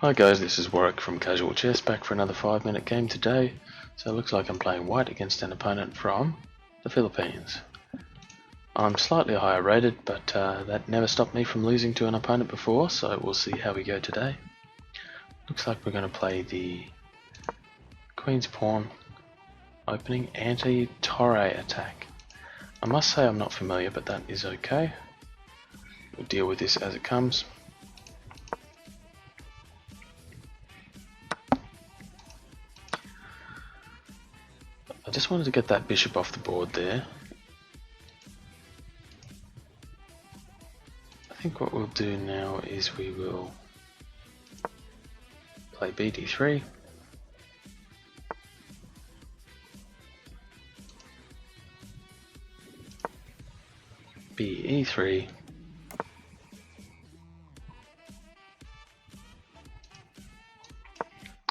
Hi guys, this is Warwick from Casual Chess, back for another 5-minute game today. So it looks like I'm playing white against an opponent from the Philippines. I'm slightly higher rated, but that never stopped me from losing to an opponent before, so we'll see how we go today. Looks like we're going to play the Queen's Pawn opening anti-Torre attack. I must say I'm not familiar, but that is okay. We'll deal with this as it comes. I just wanted to get that bishop off the board there. I think what we'll do now is we will play bd3. be3.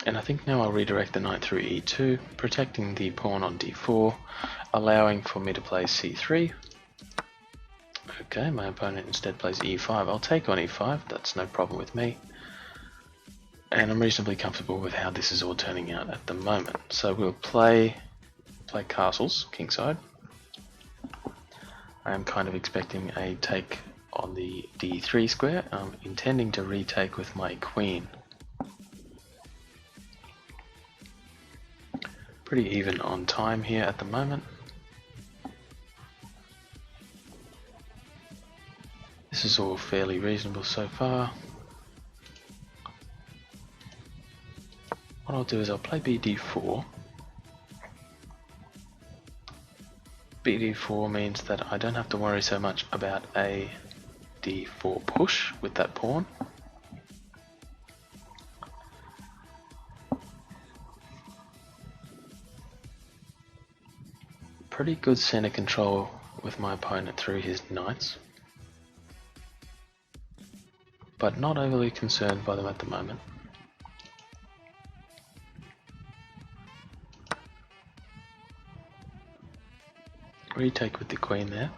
And I think now I'll redirect the knight through e2, protecting the pawn on d4, allowing for me to play c3. Okay, my opponent instead plays e5. I'll take on e5, that's no problem with me. And I'm reasonably comfortable with how this is all turning out at the moment. So we'll play castles, kingside. I am kind of expecting a take on the d3 square. I'm intending to retake with my queen. Pretty even on time here at the moment. This is all fairly reasonable so far. What I'll do is I'll play bd4. bd4 means that I don't have to worry so much about a d4 push with that pawn. Pretty good center control with my opponent through his knights, but not overly concerned by them at the moment. Retake with the queen there.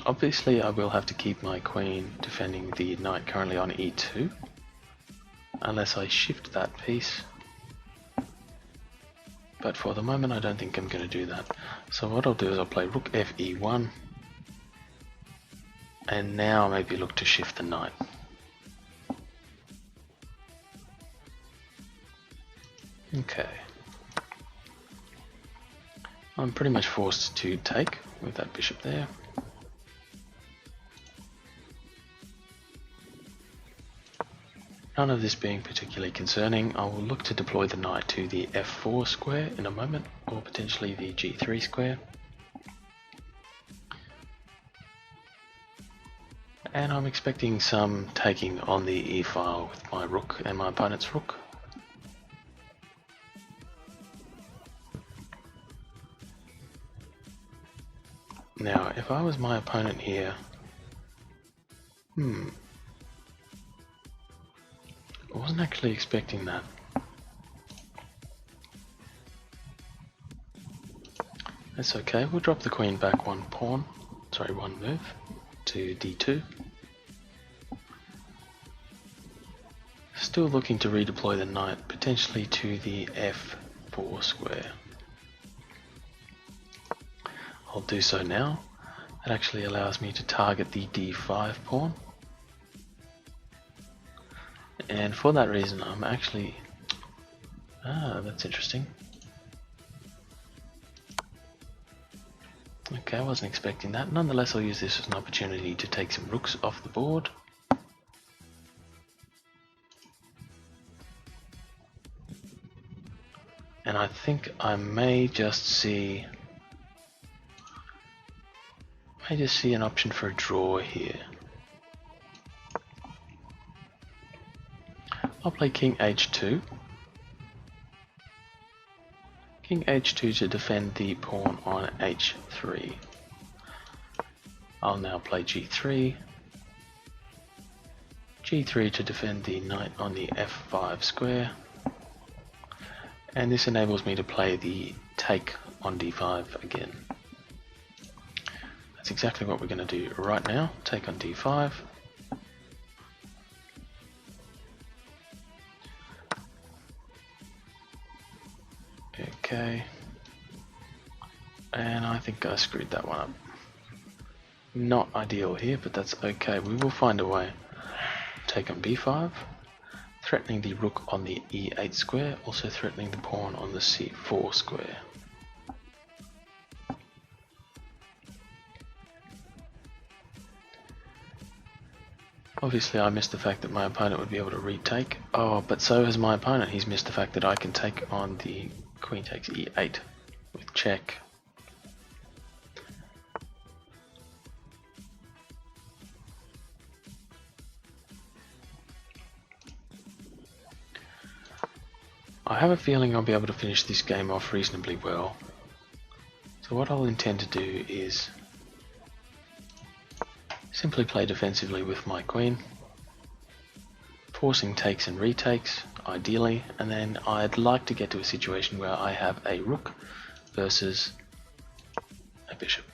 Obviously I will have to keep my queen defending the knight currently on e2, unless I shift that piece. But for the moment I don't think I'm going to do that. So what I'll do is I'll play rook fe1, and now maybe look to shift the knight. Okay. I'm pretty much forced to take with that bishop there. None of this being particularly concerning, I will look to deploy the knight to the f4 square in a moment, or potentially the g3 square. And I'm expecting some taking on the e file with my rook and my opponent's rook. Now, if I was my opponent here, I wasn't actually expecting that. That's okay, we'll drop the queen back one move to d2. Still looking to redeploy the knight, potentially to the f4 square. I'll do so now. That actually allows me to target the d5 pawn. And for that reason I'm actually... that's interesting. Okay, I wasn't expecting that. Nonetheless, I'll use this as an opportunity to take some rooks off the board. And I think I may just see an option for a draw here. I'll play king h2. King h2 to defend the pawn on h3. I'll now play g3. g3 to defend the knight on the f5 square. And this enables me to play the take on d5 again. That's that's exactly what we're going to do right now. Take on d5. Okay. And I think I screwed that one up. Not ideal here, but that's okay. We will find a way. Take on b5. Threatening the rook on the e8 square, also threatening the pawn on the c4 square. Obviously I missed the fact that my opponent would be able to retake. Oh, but so has my opponent. He's missed the fact that I can take on the queen takes e8 with check. I have a feeling I'll be able to finish this game off reasonably well. So what I'll intend to do is simply play defensively with my queen, forcing takes and retakes, ideally, and then I'd like to get to a situation where I have a rook versus a bishop.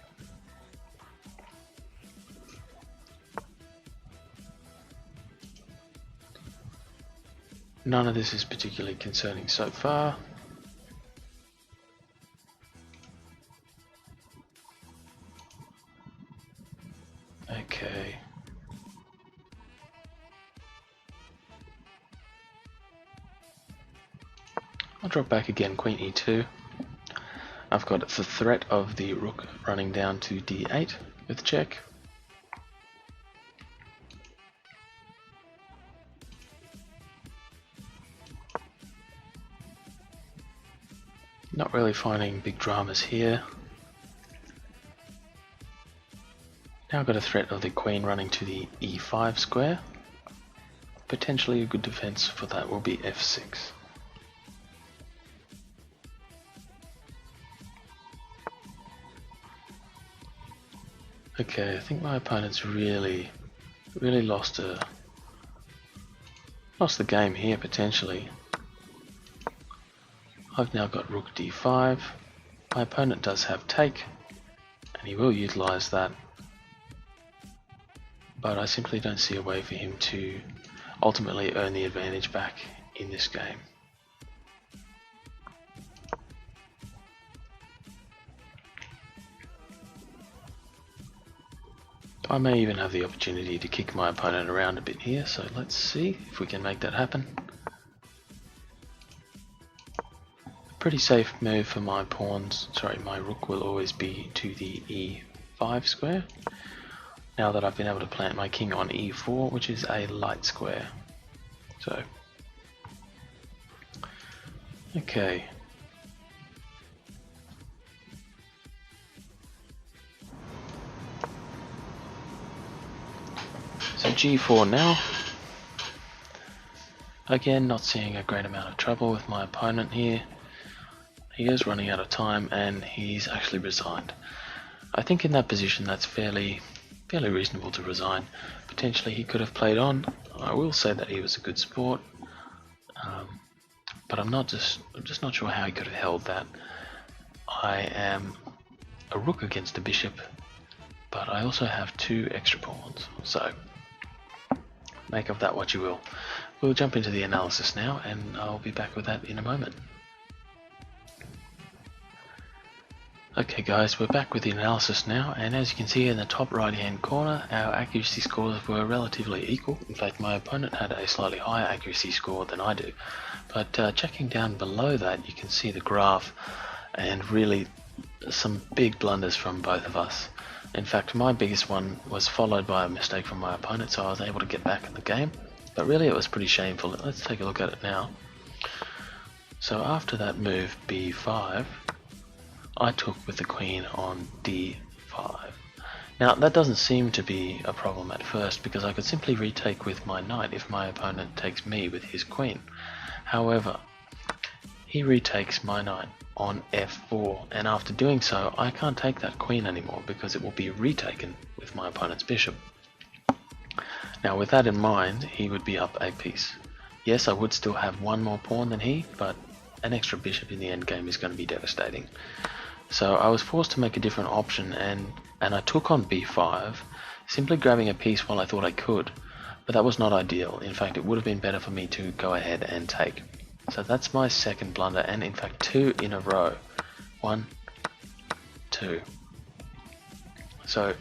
None of this is particularly concerning so far. Okay. I'll drop back again, queen e2. I've got the threat of the rook running down to d8 with check. Not really finding big dramas here. Now I've got a threat of the queen running to the e5 square. Potentially a good defense for that will be f6. Okay, I think my opponent's really lost the game here potentially. I've now got rook d5. My opponent does have take, and he will utilize that. But I simply don't see a way for him to ultimately earn the advantage back in this game. I may even have the opportunity to kick my opponent around a bit here, so let's see if we can make that happen. Pretty safe move for my pawns, sorry, my rook will always be to the e5 square. Now that I've been able to plant my king on e4, which is a light square. So, okay. So g4 now. Again, not seeing a great amount of trouble with my opponent here. He is running out of time and he's actually resigned. I think in that position that's fairly reasonable to resign. Potentially he could have played on. I will say that he was a good sport, but I'm just not sure how he could have held that. I am a rook against a bishop, but I also have two extra pawns, so make of that what you will. We'll jump into the analysis now and I'll be back with that in a moment. Okay guys, we're back with the analysis now, and as you can see in the top right hand corner, our accuracy scores were relatively equal. In fact, my opponent had a slightly higher accuracy score than I do. But checking down below that, you can see the graph and really some big blunders from both of us. In fact, my biggest one was followed by a mistake from my opponent, so I was able to get back in the game. But really it was pretty shameful. Let's take a look at it now. So after that move, b5, I took with the queen on d5. Now that doesn't seem to be a problem at first, because I could simply retake with my knight if my opponent takes me with his queen. However, he retakes my knight on f4, and after doing so I can't take that queen anymore because it will be retaken with my opponent's bishop. Now with that in mind, he would be up a piece. Yes, I would still have one more pawn than he, but an extra bishop in the endgame is going to be devastating. So I was forced to make a different option, and and I took on b5, simply grabbing a piece while I thought I could, but that was not ideal. In fact, it would have been better for me to go ahead and take. So that's my second blunder, and in fact 2 in a row. 1, 2. So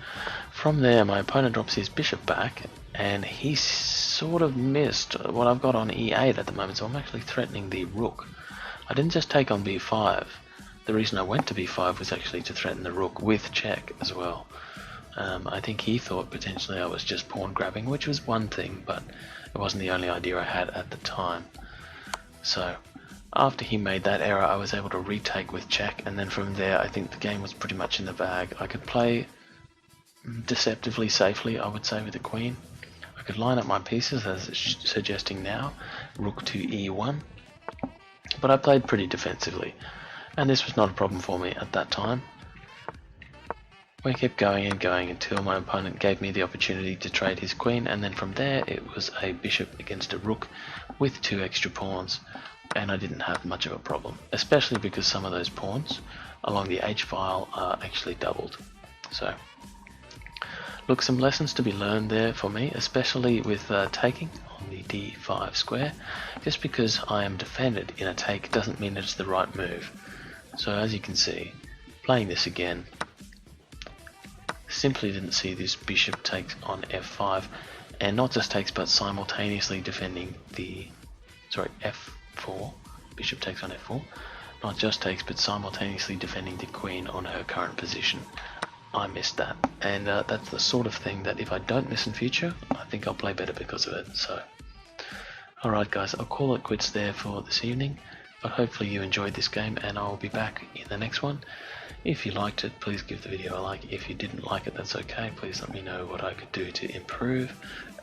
from there my opponent drops his bishop back, and he sort of missed what I've got on e8 at the moment, so I'm actually threatening the rook. I didn't just take on b5. The reason I went to b5 was actually to threaten the rook with check as well. I think he thought potentially I was just pawn grabbing, which was one thing, but it wasn't the only idea I had at the time. So after he made that error, I was able to retake with check, and then from there I think the game was pretty much in the bag. I could play deceptively safely, I would say, with the queen. I could line up my pieces as it's suggesting now, rook to e1, but I played pretty defensively, and this was not a problem for me at that time. We kept going and going until my opponent gave me the opportunity to trade his queen, and then from there it was a bishop against a rook with 2 extra pawns, and I didn't have much of a problem, especially because some of those pawns along the h-file are actually doubled. So look, some lessons to be learned there for me, especially with taking on the d5 square. Just because I am defended in a take doesn't mean it's the right move. So as you can see, playing this again, simply didn't see this bishop takes on f5, and not just takes but simultaneously defending the f4, bishop takes on f4, not just takes but simultaneously defending the queen on her current position. I missed that, and that's the sort of thing that if I don't miss in future, I think I'll play better because of it. So alright guys, I'll call it quits there for this evening, but hopefully you enjoyed this game, and I'll be back in the next one. If you liked it, please give the video a like. If you didn't like it, that's okay. Please let me know what I could do to improve,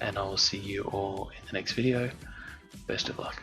and I will see you all in the next video. Best of luck.